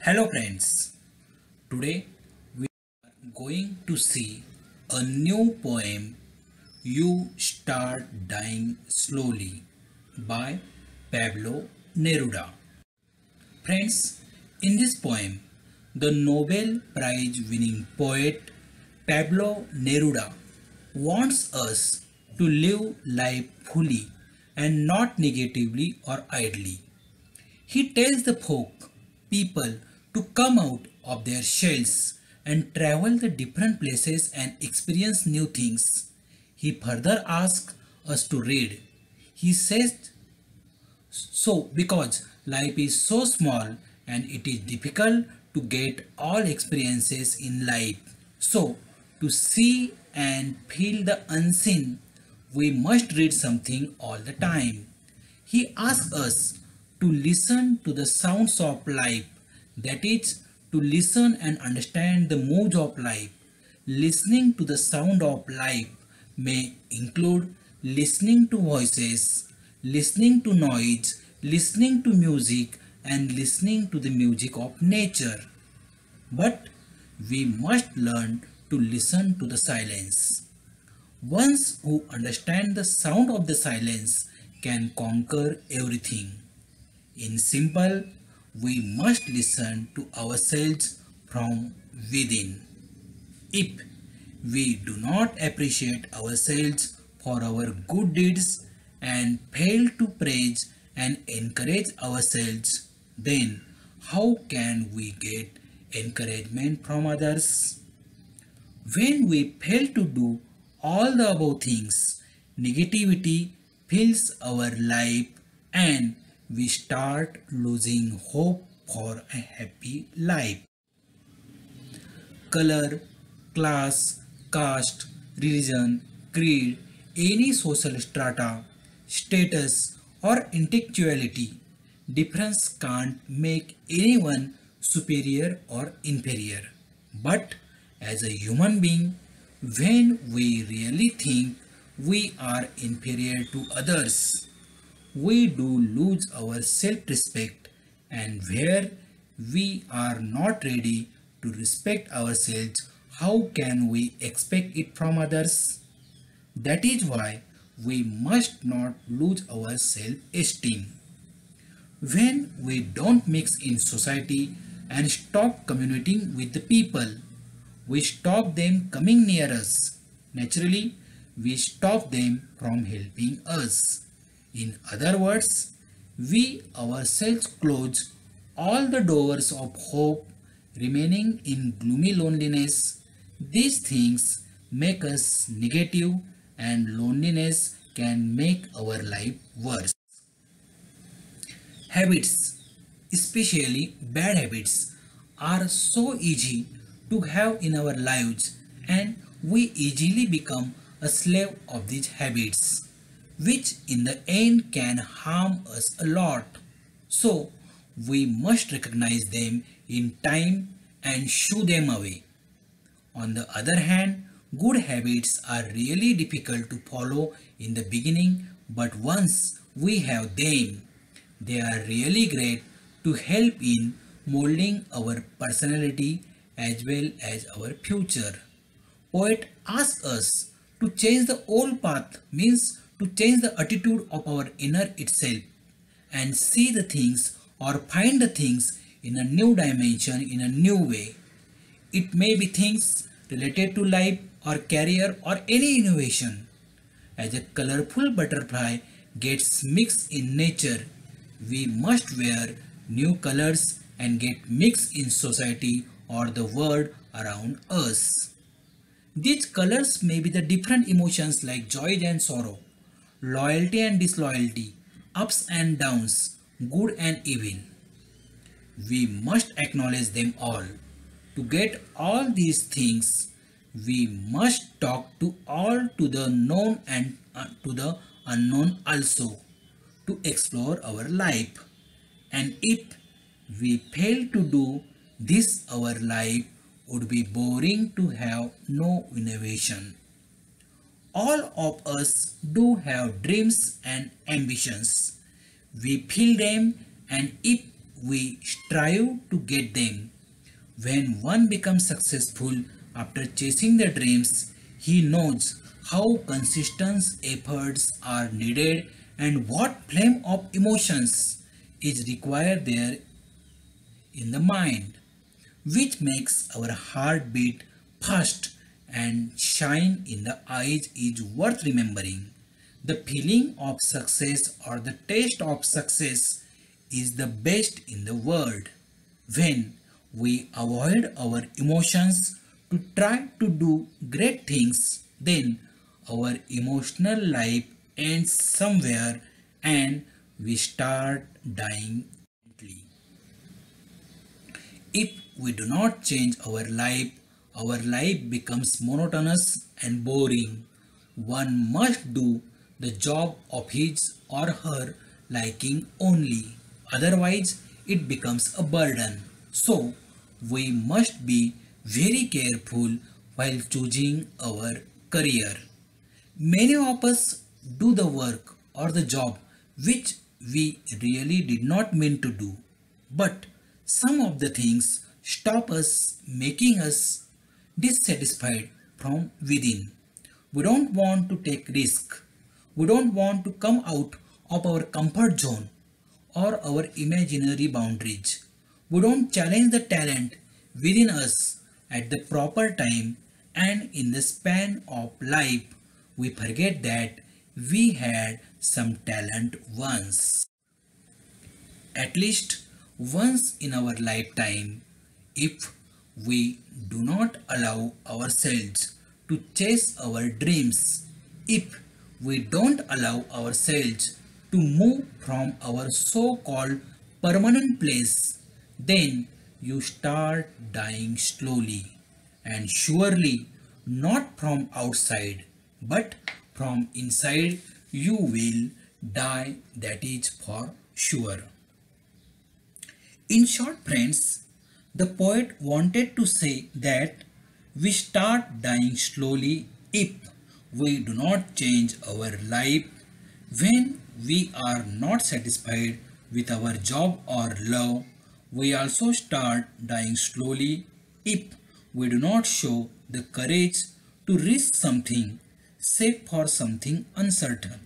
Hello friends, today we are going to see a new poem, You Start Dying Slowly by Pablo Neruda. Friends, in this poem, the Nobel Prize winning poet Pablo Neruda wants us to live life fully and not negatively or idly. He tells the folk people to come out of their shells and travel the different places and experience new things. He further asks us to read. He says so because life is so small and it is difficult to get all experiences in life. So to see and feel the unseen, we must read something all the time. He asks us to listen to the sounds of life, that is, to listen and understand the moods of life. Listening to the sound of life may include listening to voices, listening to noise, listening to music, and listening to the music of nature. But we must learn to listen to the silence. Ones who understand the sound of the silence can conquer everything. In simple, we must listen to ourselves from within. If we do not appreciate ourselves for our good deeds and fail to praise and encourage ourselves, then how can we get encouragement from others? When we fail to do all the above things, negativity fills our life and we start losing hope for a happy life. Color, class, caste, religion, creed, any social strata, status, or intellectuality, difference can't make anyone superior or inferior. But as a human being, when we really think we are inferior to others, we do lose our self-respect, and where we are not ready to respect ourselves, how can we expect it from others? That is why we must not lose our self-esteem. When we don't mix in society and stop communicating with the people, we stop them coming near us. Naturally, we stop them from helping us. In other words, we ourselves close all the doors of hope, remaining in gloomy loneliness. These things make us negative, and loneliness can make our life worse. Habits, especially bad habits, are so easy to have in our lives, and we easily become a slave of these habits, which in the end can harm us a lot. So, we must recognize them in time and shoo them away. On the other hand, good habits are really difficult to follow in the beginning, but once we have them, they are really great to help in molding our personality as well as our future. Poet asks us to change the old path means to change the attitude of our inner itself and see the things or find the things in a new dimension in a new way. It may be things related to life or career or any innovation. As a colorful butterfly gets mixed in nature, we must wear new colors and get mixed in society or the world around us. These colors may be the different emotions like joy and sorrow, loyalty and disloyalty, ups and downs, good and evil. We must acknowledge them all. To get all these things, we must talk to all to the known and to the unknown also to explore our life. And if we fail to do this, our life would be boring to have no innovation. All of us do have dreams and ambitions. We feel them, and if we strive to get them. When one becomes successful after chasing their dreams, he knows how consistent efforts are needed and what flame of emotions is required there in the mind, which makes our heart beat fast and shine in the eyes is worth remembering. The feeling of success or the taste of success is the best in the world. When we avoid our emotions to try to do great things, then our emotional life ends somewhere and we start dying. If we do not change our life becomes monotonous and boring. One must do the job of his or her liking only, otherwise, it becomes a burden. So, we must be very careful while choosing our career. Many of us do the work or the job which we really did not mean to do. But some of the things stop us, making us dissatisfied from within. We don't want to take risk. We don't want to come out of our comfort zone or our imaginary boundaries. We don't challenge the talent within us at the proper time, and in the span of life we forget that we had some talent once. At least once in our lifetime, if we do not allow ourselves to chase our dreams, if we don't allow ourselves to move from our so called permanent place, then you start dying slowly and surely not from outside but from inside you will die, that is for sure. In short, friends, the poet wanted to say that we start dying slowly if we do not change our life. When we are not satisfied with our job or love, we also start dying slowly if we do not show the courage to risk something, save for something uncertain.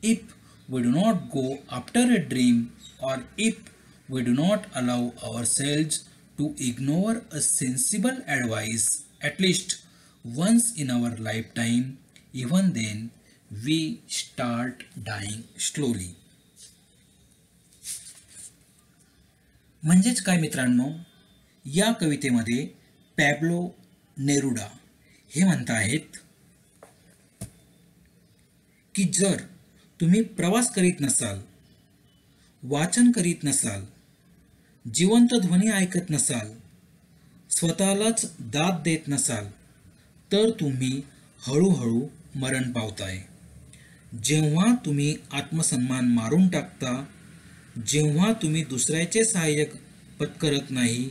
If we do not go after a dream, or if we do not allow ourselves to ignore a sensible advice at least once in our lifetime, even then we start dying slowly. म्हणजेच काय मित्रांनो, या कवितेमध्ये पॅब्लो Neruda हे म्हणत आहेत की जर तुम्ही प्रवास करीत नसाल, वाचन करीत नसाल, जिवंत ध्वनी ऐकत नसाल, स्वतःलाच दाद देत नसाल, तर तुम्ही हळूहळू मरण पावताय. जेव्हा तुम्ही आत्मसन्मान मारून टाकता, जेव्हा तुम्ही दुसऱ्याचे सहाय्य पत्करत नाही,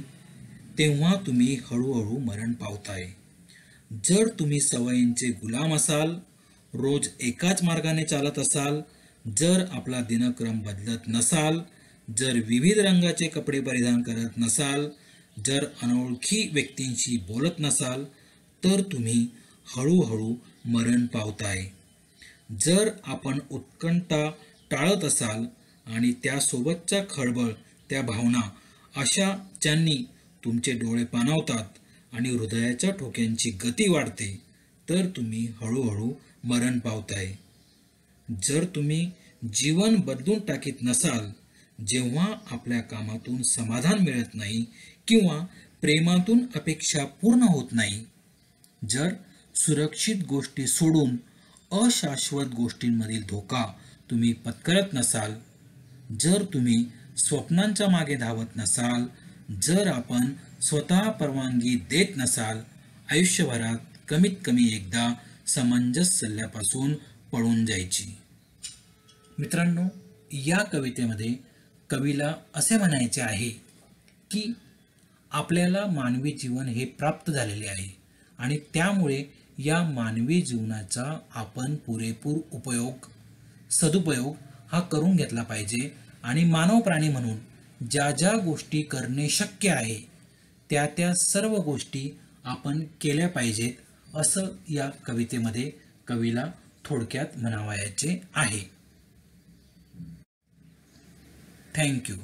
तेव्हा तुम्ही हळूहळू मरण पावताय. जर तुम्ही सवयींचे गुलाम असाल, रोज एकाच मार्गाने चालत असाल, जर आपला दिनक्रम बदलत नसाल, जर विविध रंगाचे कपडे परिधान करत नसाल, जर अनोळखी व्यक्तींशी बोलत नसाल, तर तुम्ही हळूहळू मरण पावताय. जर आपण उत्कंठा टाळत असाल आणि त्यासोबतच्या खळबळ, त्या भावना अशा ज्यांनी तुमचे डोळे पाणावतात आणि हृदयाच्या ठोक्यांची गती वाढते, तर तुम्ही हळूहळू मरण पावताय. जर तुम्ही जीवन बदलून टाकीत नसाल, जेव्हा आपल्या कामातून समाधान मिळत नाही किंवा प्रेमातून अपेक्षा पूर्ण होत नाही, जर सुरक्षित गोष्टी सोडून अशाश्वत गोष्टींमधील धोका तुम्ही पत्करत नसाल, जर तुम्ही स्वप्नांच्या मागे धावत नसाल, जर आपण स्वतः परवानगी देत नसाल, आयुष्यभरात कमीत कमी एकदा समंजस सल्ल्यापासून पळून जायची. मित्रांनो, या कवितेमध्ये कवीला असे म्हणायचे आहे की आपल्याला मानवी जीवन हे प्राप्त झालेले आहे आणि त्यामुळे या मानवी जीवनाचा आपण पुरेपूर सदुपयोग हा करून घेतला पाहिजे आणि मानव प्राणी म्हणून ज्या ज्या गोष्टी करणे शक्य आहे त्या त्या सर्व गोष्टी आपण केल्या पाहिजेत असं या कवितेमध्ये कवीला थोडक्यात म्हणावयाचे आहे. थँक्यू.